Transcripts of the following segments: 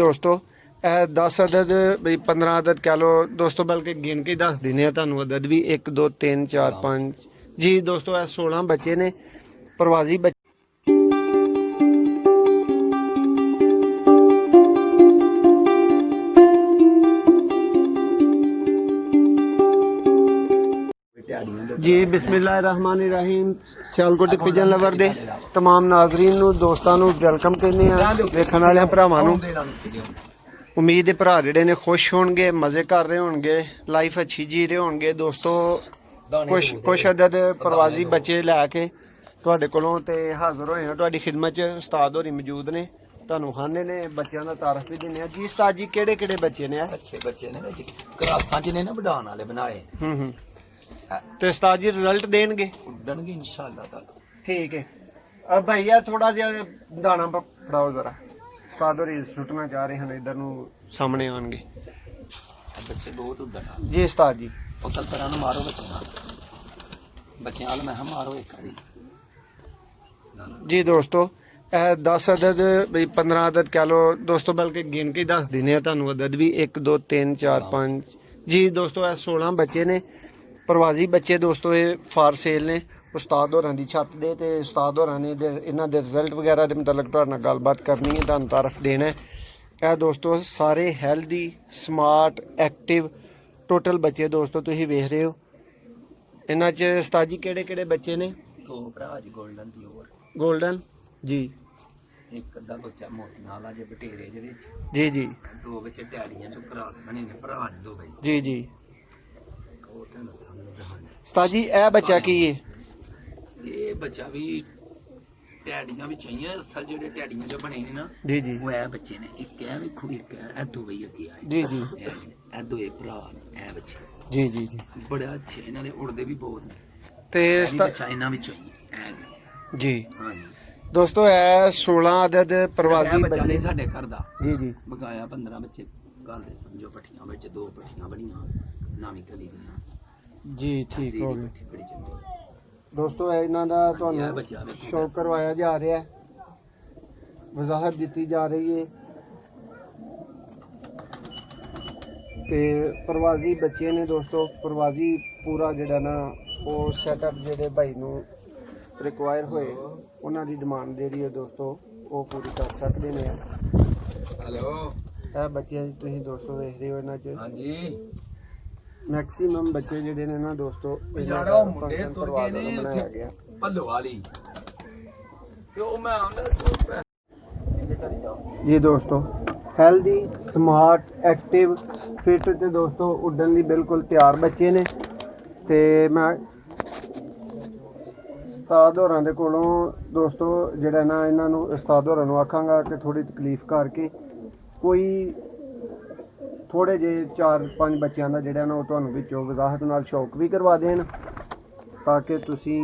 दोस्तों 10 अदद भी 15 अदद कह लो दोस्तों, बल्कि गिन के दस दिने तुहानू अदद भी 1 2 3 4 5 जी दोस्तों 16 बच्चे ने प्रवासी बच्चे। जी बिस्मिल्लाहिर्रहमानिर्रहीम। सियालकोट पिजन लवर दे तमाम नाजरीन नू दोस्तां नू वेलकम कहने देखने वाले भरावां नू। उम्मीद है भरा जिहड़े ने खुश होणगे, मज़े कर रहे होणगे, लाइफ अच्छी जी रहे होणगे दोस्तों। कुछ अदद प्रवासी बच्चे लैके तुहाडे कोलों ते हाज़र होए हैं तुहाडी खिदमत च। उस्ताद होरी मौजूद ने, तुहानू खाने ने बच्चों का तारफ भी दिंदे जी। उस्ताद जी केड़े बच्चे ने? अच्छे बच्चे ने क्लासां च ने ना बढ़ाने वाले बनाए। ते उस्ताद जी रिजल्ट देंगे इंशाअल्लाह ताला। ठीक है। अब भैया थोड़ा जिहा दाना फड़ाओ जरा। उस्ताद होरी सुटना चाह रहे हैं, इधर नू सामने आएंगे बच्चे बहुत उधर जी। उस्ताद जी उधर तरह मारो बच्चे आल मैं मारो एक जी दोस्तों 10 अदद भी 15 अदद कह लो दोस्तों, बल्कि गिन के दस दिने तुहानू अदद भी 1 2 3 4 5 जी दोस्तों 16 बच्चे ने प्रवासी बच्चे दोस्तों। ये फार सेल ने उस्ताद होरां दी छत दे ते उस्ताद होरां ने इन्हां दे रिजल्ट वगैरह दे मुतलक तुहाडे नाल गलबात करनी है, तुहानू तारफ देना है। दोस्तों सारे हैल्दी स्मार्ट एक्टिव टोटल बच्चे दोस्तों तुसीं वेख रहे हो। इन्हां च उस्ताद जी केड़े बच्चे ने? दो भरा जी गोल्डन दी होर गोल्डन जी, एक अद्धा बच्चा मोतियां वाला जे बटेरे दे विच जी जी, दो बच्चे डैडियां चों क्रॉस बने ने भरा ने दो भाई जी जी। उस्ताद जी ए बच्चा की है? ये बच्चा भी टैडियां भी चाहिए असल जेडे टैडियां जो बने ने ना जी जी, वो ए बच्चे ने। एक है वेखो, एक है ए दो भाई अगे आए जी जी, ए दो ए भरा ए बच्चे जी जी जी, बड़े अच्छे इन्हां दे उड़दे भी बहुत ने ते बच्चा इन्हां विच चाहिए ए जी। हां जी दोस्तों ए 16 अदद प्रवासी बच्चा नहीं साडे घर दा जी जी, बकाया 15 बच्चे घर दे समझो पट्ठियां विच दो पट्ठियां बणियां नवीं गली दियां जी। ठीक हो गया दोस्तों इन्हां दा तुहानू शौक करवाया जा रहा है, वजाहत दी जा रही है ते प्रवासी बच्चे ने दोस्तों। प्रवासी पूरा जिहड़ा ना वो सैटअप जिहड़े भाई नू रिक्वायर होए उन्हां दी डिमांड जिहड़ी है दोस्तों वो पूरी कर सकते हैं। हेलो ਇਹ ਬੱਚੇ ਤੁਸੀਂ ਦੋਸਤੋ ਦੇਖ ਰਹੇ ਹੋ ਇਹਨਾਂ 'ਚ ਹਾਂਜੀ ਮੈਕਸਿਮਮ ਬੱਚੇ ਜਿਹੜੇ ਨੇ ਨਾ ਦੋਸਤੋ ਯਾਰ ਉਹ ਮੁੰਡੇ ਤੁਰ ਗਏ ਨੇ ਉੱਥੇ ਭੱਲੋ ਵਾਲੀ ਤੇ ਉਹ ਮੈਂ ਆਂਦਾ ਜੀ ਦੋਸਤੋ। ਹੈਲਦੀ ਸਮਾਰਟ ਐਕਟਿਵ ਫਿਟ ਤੇ ਦੋਸਤੋ ਉੱਡਣ ਲਈ ਬਿਲਕੁਲ ਤਿਆਰ ਬੱਚੇ ਨੇ। ਤੇ ਮੈਂ ਉਸਤਾਦ ਹੋਰਾਂ ਦੇ ਕੋਲੋਂ ਦੋਸਤੋ ਜਿਹੜਾ ਨਾ ਇਹਨਾਂ ਨੂੰ ਉਸਤਾਦ ਹੋਰਾਂ ਨੂੰ ਆਖਾਂਗਾ ਕਿ ਥੋੜੀ ਤਕਲੀਫ ਕਰਕੇ कोई थोड़े जे 4-5 बच्चों का जोड़ा ना तुहानू विचों वजाहत नाल शौक भी करवा देन ताकि तुसी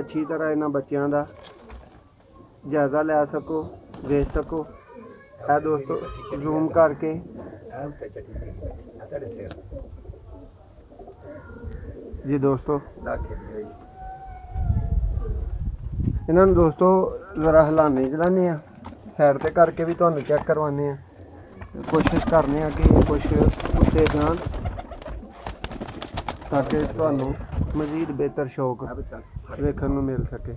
अच्छी तरह इन्हां बच्चों का जायज़ा लै सको, देख सको। है दोस्तों जूम करके जी दोस्तों इन्हां नू दोस्तों ज़रा हिलाने चलाने साइड ते करके भी तुहानू चेक करवाने हैं। कोशिश करने कि कुछ उत्ते जान ताकि तुहानू मजीद बेहतर शौक वेखण नू मिल सके।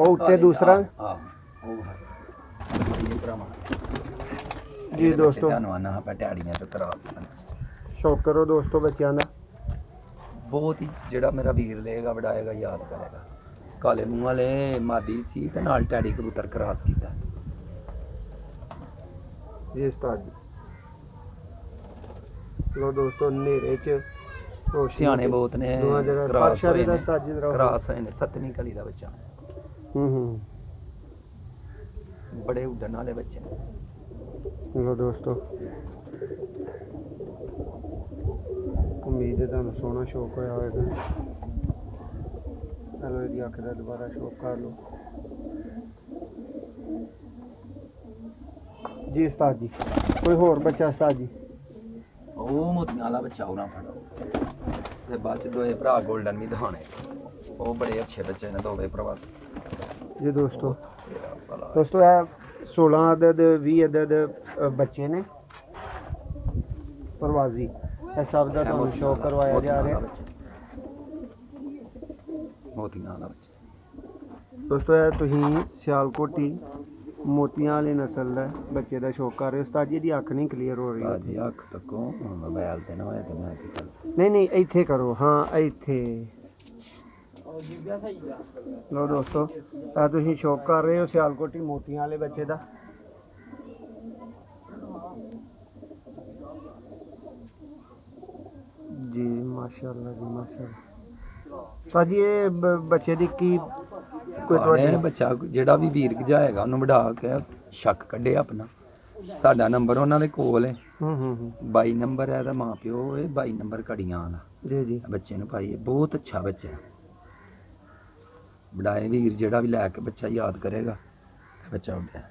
उत्ते दूसरा जी दोस्तों शौक करो दोस्तों बच्चों का बहुत ही जिहड़ा मेरा वीर लेगा वडाएगा याद करेगा। काले मूँह वाले मादी सी ते नाल टैडी कबूतर क्रॉस कीता ये उस्ताद जी। लो दोस्तों नेरे च सियाने बहुत ने क्रॉस होए ने सतवीं गली दा बच्चा बड़े उड्डण वाले बच्चे ने। लो दोस्तों उम्मीद है तुहानू सोहना शौक होया होगा। चलो यदि अख का दोबारा शौक कर लो जी। उस्ताद जी कोई होर बच्चा? उस्ताद जी वो मोतियां वाला बच्चा उन्हां फड़ो ते बाद च दोए भरा गोल्डन भी दिखाने वो बड़े अच्छे बच्चे ने दोवे प्रवासी जी दोस्तों। ਦੋਸਤੋ ਇਹ 16 ਅਦਦ 20 ਅਦਦ ਬੱਚੇ ਨੇ ਪ੍ਰਵਾਜ਼ੀ, ਇਹ ਸਭ ਦਾ ਤੁਹਾਨੂੰ ਸ਼ੌਕ ਕਰਵਾਇਆ ਜਾ ਰਿਹਾ। ਮੋਤੀਆਂ ਵਾਲਾ ਬੱਚਾ ਦੋਸਤੋ ਇਹ ਤੁਸੀਂ ਸਿਆਲਕੋਟੀ ਮੋਤੀਆਂ ਵਾਲੀ ਨਸਲ ਦਾ ਬੱਚੇ ਦਾ ਸ਼ੌਕ ਕਰ ਰਹੇ ਹੋ। ਉਸਤਾਦ ਜੀ ਦੀ ਅੱਖ ਨਹੀਂ ਕਲੀਅਰ ਹੋ ਰਹੀ। ਜੀ ਅੱਖ ਤੱਕੋਂ ਮੋਬਾਈਲ ਤੇ ਨਾ ਹੋਇਆ ਤੇ ਮੈਂ ਕੀ ਕਰ ਸਕਦਾ। ਨਹੀਂ ਇੱਥੇ ਕਰੋ, ਹਾਂ ਇੱਥੇ ਲੋ ਦੋਸਤੋ, ਆ ਤੁਸੀਂ ਸ਼ੌਕ ਕਰ ਰਹੇ ਹੋ ਸਿਆਲਕੋਟੀ ਮੋਤੀਆਂ ਵਾਲੇ ਬੱਚੇ ਦਾ। ਜੀ ਮਾਸ਼ਾਅੱਲਾ ਜੀ ਮਾਸ਼ਾਅੱਲਾ। ਭਾਜੀ ਇਹ ਬੱਚੇ ਦੀ ਕੀ ਕੋਈ ਤੁਹਾਡੇ ਬੱਚਾ ਜਿਹੜਾ ਵੀ ਵੀਰ ਗਜਾਏਗਾ ਉਹਨੂੰ ਵਢਾ ਕੇ ਸ਼ੱਕ ਕੱਢੇ ਆਪਣਾ। ਸਾਡਾ ਨੰਬਰ ਉਹਨਾਂ ਦੇ ਕੋਲ ਹੈ। 22 ਨੰਬਰ ਹੈ, ਇਹਦਾ ਮਾਂ ਪਿਓ ਹੈ 22 ਨੰਬਰ ਘੜੀਆਂ ਵਾਲਾ। ਜੀ ਬੱਚੇ ਨੂੰ ਪਾਈਏ, ਬਹੁਤ ਅੱਛਾ ਬੱਚਾ ਹੈ। ਵਡਾਏ ਵੀਰ ਜਿਹੜਾ ਵੀ ਲੈ ਕੇ ਬੱਚਾ ਯਾਦ ਕਰੇਗਾ ਬੱਚਾ ਉੱਡਿਆ।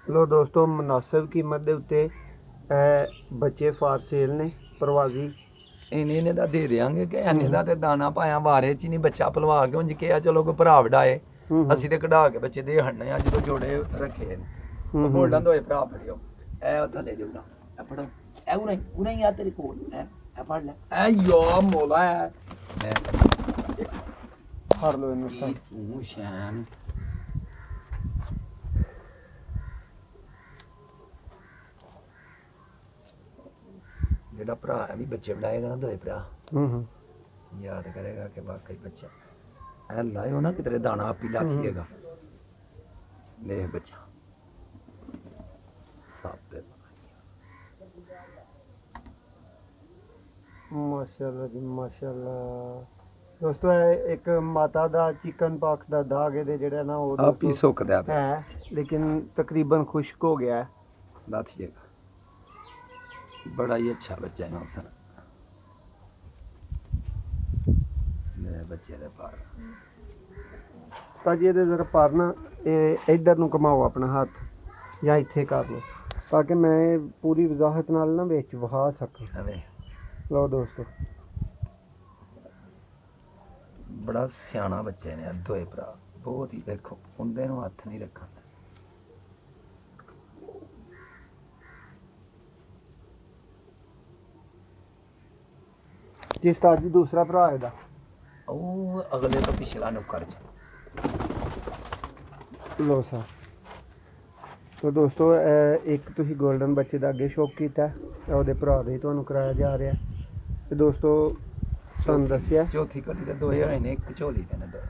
ਲੋ ਦੋਸਤੋ, ਮੁਨਾਸਿਬ ਕੀਮਤ ਦੇ ਉੱਤੇ ਬੱਚੇ ਫਾਰ ਸੇਲ ਨੇ ਪ੍ਰਵਾਜ਼ੀ। ਇਹਨੇ ਦਾ ਦੇ ਦਿਆਂਗੇ ਕਿ ਇਹਨੇ ਦਾ ਤੇ ਦਾਣਾ ਪਾਇਆ ਵਾਰੇ ਚ ਹੀ ਨਹੀਂ ਬੱਚਾ ਪਲਵਾ ਕੇ ਉਂਝ ਕਿਹਾ ਚਲੋ ਕੋਈ ਭਰਾ ਵਡਾਏ, ਅਸੀਂ ਤੇ ਕਢਾ ਕੇ ਬੱਚੇ ਦੇ ਹੰਨੇ ਆ ਜਦੋਂ ਜੋੜੇ ਰੱਖੇ ਨੇ। ਗੋਲਡਨ ਦੋਏ ਭਰਾ ਫੜਿਓ, ਇਹ ਥੱਲੇ ਦੇਉਣਾ, ਇਹ ਫੜੋ, ਇਹ ਉਰੇ ਹੀ ਆ ਤੇਰੇ ਕੋਲ, ਇਹ ਫੜ ਲੈ, ਇਹ ਯਾ ਮੋਲਾ ਹੈ। ਫੜ ਲਓ ਇਹਨੂੰ ਤੂੰ ਸ਼ਾਨ ਜਿਹੜਾ ਭਰਾ ਹੈ ਵੀ ਬੱਚੇ ਵਡਾਏਗਾ ਨਾ ਦੋਏ ਭਰਾ, ਯਾਦ ਕਰੇਗਾ ਕਿ ਵਾਕਈ ਬੱਚਾ ਐ ਲਾਇਓ ਨਾ ਕਿਤੇ ਦਾਣਾ ਆਪੀ ਲਾਥੀਏਗਾ। ਦੇਖ ਬੱਚਾ ਸਾਬੇ ਮਾਸ਼ਾਅੱਲਾ ਜੀ ਮਾਸ਼ਾਅੱਲਾ। ਦੋਸਤੋ ਇਹ ਇੱਕ ਮਾਤਾ ਦਾ ਚਿਕਨ ਪਾਕਸ ਦਾ ਦਾਗ ਇਹਦੇ ਜਿਹੜਾ ਨਾ ਉਹ ਆਪੀ ਸੁੱਕਦਾ ਪਿਆ ਹੈ, ਲੇਕਿਨ ਤਕਰੀਬਨ ਖੁਸ਼ਕ ਹੋ ਗਿਆ ਹੈ। ਲਾਥੀਏਗਾ, बड़ा ही अच्छा बच्चा है सर। मेरे बच्चे दे पार ਤਾਂ ਜੀ ਇਹਦੇ ਜ਼ਰਾ ਪਾਰ ਨਾ ਇਹ ਇੱਧਰ ਨੂੰ ਘਮਾਓ ਆਪਣਾ ਹੱਥ ਜਾਂ ਇੱਥੇ ਕਰ ਲਓ ਤਾਂ ਕਿ ਮੈਂ ਪੂਰੀ ਵਜ਼ਾਹਤ ਨਾਲ ਨਾ ਵਿੱਚ ਵਹਾ ਸਕਾਂ। ਲਓ ਦੋਸਤੋ, ਬੜਾ ਸਿਆਣਾ ਬੱਚੇ ਨੇ ਦੋਏ ਭਰਾ, ਬਹੁਤ ਹੀ। ਦੇਖੋ ਹੁੰਦੇ ਨੂੰ ਹੱਥ ਨਹੀਂ ਰੱਖਣ। ਜਿਸ ਤਰ੍ਹਾਂ ਜੀ ਦੂਸਰਾ ਭਰਾ ਇਹਦਾ ਉਹ ਅਗਲੇ ਤੋਂ ਪਿਛਲਾ ਨੁੱਕਰ ਚ। ਲੋ ਸਰ, ਤੋ ਦੋਸਤੋ ਇੱਕ ਤੁਸੀਂ ਗੋਲਡਨ ਬੱਚੇ ਦਾ ਅੱਗੇ ਸ਼ੌਕ ਕੀਤਾ, ਉਹਦੇ ਭਰਾ ਦੇ ਤੁਹਾਨੂੰ ਕਰਾਇਆ ਜਾ ਰਿਹਾ। ਤੇ ਦੋਸਤੋ ਤੁਹਾਨੂੰ ਦੱਸਿਆ ਚੌਥੀ ਕਲੀ ਦੇ ਦੋਏ ਹੋਏ ਨੇ, ਇੱਕ ਝੋਲੀ ਦੇ ਨੇ ਦੋ।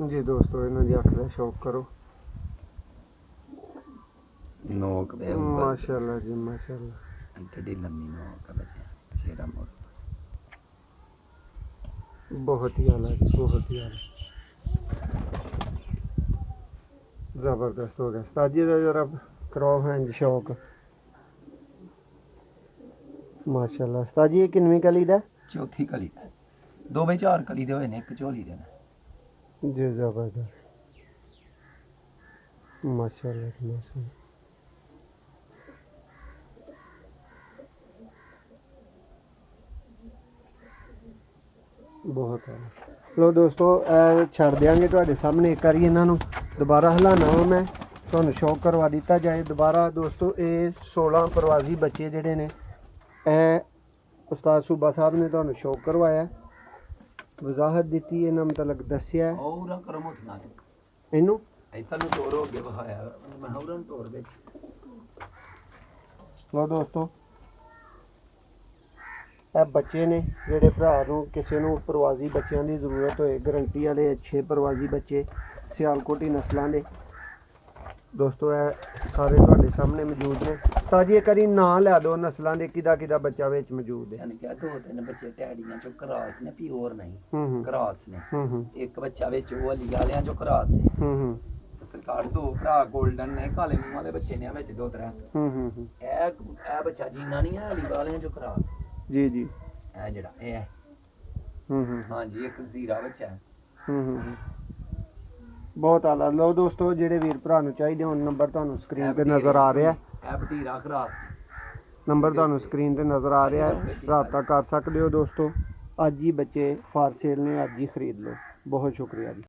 ਜੀ ਦੋਸਤੋ ਇਹਨਾਂ ਦੀ ਅੱਖ ਦਾ ਸ਼ੌਕ ਕਰੋ। ਨੋਕ ਵੇ ਮਾਸ਼ਾਅੱਲਾ ਜੀ ਮਾਸ਼ਾਅੱਲਾ। टेढ़ी लंबी नोक है बच्चे, चेहरा मोड़ बहुत ही आला जी, बहुत ही आला, ज़बरदस्त हो गया। उस्ताद जी जरा कराओ हैंड शौक माशाअल्लाह। उस्ताद जी ये किनवी कली दा? चौथी कली दा, 2x4 कली दे होए ने, एक झोली दे ने। जी ज़बरदस्त माशाअल्लाह माशाअल्लाह। बहुत है। लो दोस्तों छड़ देंगे ਤੁਹਾਡੇ ਸਾਹਮਣੇ ਇੱਕ ਵਾਰੀ ਇਹਨਾਂ ਨੂੰ ਦੁਬਾਰਾ ਹਿਲਾਣਾ ਵਾ ਮੈਂ ਤੁਹਾਨੂੰ ਸ਼ੌਕ ਕਰਵਾ ਦਿੱਤਾ ਜਾਏ ਦੁਬਾਰਾ। ਦੋਸਤੋ ਇਹ 16 ਪ੍ਰਵਾਜ਼ੀ ਬੱਚੇ ਜਿਹੜੇ ਨੇ ਇਹ ਉਸਤਾਦ ਸੂਬਾ ਸਾਹਿਬ ਨੇ ਤੁਹਾਨੂੰ ਸ਼ੌਕ ਕਰਵਾਇਆ, ਵਜ਼ਾਹਤ ਦਿੱਤੀ, ਇਹਨਾਂ ਮਤਲਬ ਦੱਸਿਆ। ਔਰਾਂ ਕਰਮ ਉਠਣਾ ਇਹਨੂੰ ਇੱਥੇ ਨੂੰ ਤੋੜ ਹੋ ਗਿਆ ਵਹਾਇਆ ਮੈਂ ਔਰਾਂ ਤੋੜ ਵਿੱਚ। ਲੋ ਦੋਸਤੋ ਇਹ ਬੱਚੇ ਨੇ ਜਿਹੜੇ ਭਰਾ ਨੂੰ ਕਿਸੇ ਨੂੰ ਪ੍ਰਵਾਜ਼ੀ ਬੱਚਿਆਂ ਦੀ ਜ਼ਰੂਰਤ ਹੋਏ, ਗਰੰਟੀ ਵਾਲੇ ਅੱਛੇ ਪ੍ਰਵਾਜ਼ੀ ਬੱਚੇ ਸਿਆਲਕੋਟੀ ਨਸਲਾਂ ਦੇ। ਦੋਸਤੋ ਇਹ ਸਾਰੇ ਤੁਹਾਡੇ ਸਾਹਮਣੇ ਮੌਜੂਦ ਨੇ। ਉਸਤਾਦ ਜੀ ਇੱਕ ਵਾਰੀ ਨਾਂ ਲੈ ਦਿਓ ਨਸਲਾਂ ਦੇ, ਕਿਹਦਾ ਕਿਹਦਾ ਬੱਚਾ ਵਿੱਚ ਮੌਜੂਦ ਹੈ। ਯਾਨੀ ਕਿ 2-3 ਬੱਚੇ ਟੈਡੀਆਂ ਚੋਂ ਕਰਾਸ ਨੇ, ਪਿਓਰ ਨਹੀਂ ਕਰਾਸ ਨੇ। ਇੱਕ ਬੱਚਾ ਵਿੱਚ ਉਹ ਅਲੀ ਵਾਲਿਆਂ ਚੋਂ ਕਰਾਸ ਹੈ। ਸਰਕਾਰ 2 ਭਰਾ ਗੋਲਡਨ ਨੇ, ਕਾਲੇ ਮੂੰਹ ਵਾਲੇ ਬੱਚੇ ਨੇ ਵਿੱਚ 2-3। ਇਹ ਬੱਚਾ ਜੀਨਾ ਨਹੀਂ ਹੈ, ਅਲੀ ਵਾਲਿਆਂ ਚੋਂ ਕਰਾਸ ਹੈ। जी ਇਹ ਜਿਹੜਾ ਇਹ ਹੈ ਹਾਂਜੀ ਇੱਕ ਜ਼ੀਰਾ ਬੱਚਾ ਹੈ। ਬਹੁਤ ਆਲਾ। ਲਓ ਦੋਸਤੋ ਜਿਹੜੇ ਵੀਰ ਭਰਾ ਨੂੰ ਚਾਹੀਦੇ ਹੋਣ ਨੰਬਰ ਤੁਹਾਨੂੰ ਸਕਰੀਨ ਤੇ ਨਜ਼ਰ ਆ ਰਿਹਾ, ਇਹ ਬਟੀਰਾ ਖਰਾਸ ਨੰਬਰ ਤੁਹਾਨੂੰ ਸਕਰੀਨ ਤੇ ਨਜ਼ਰ ਆ ਰਿਹਾ, ਰਾਬਤਾ ਕਰ ਸਕਦੇ ਹੋ ਦੋਸਤੋ। ਅੱਜ ਹੀ ਬੱਚੇ ਫਾਰ ਸੇਲ ਨੇ, ਅੱਜ ਹੀ ਖਰੀਦ ਲਓ। ਬਹੁਤ ਸ਼ੁਕਰੀਆ ਜੀ।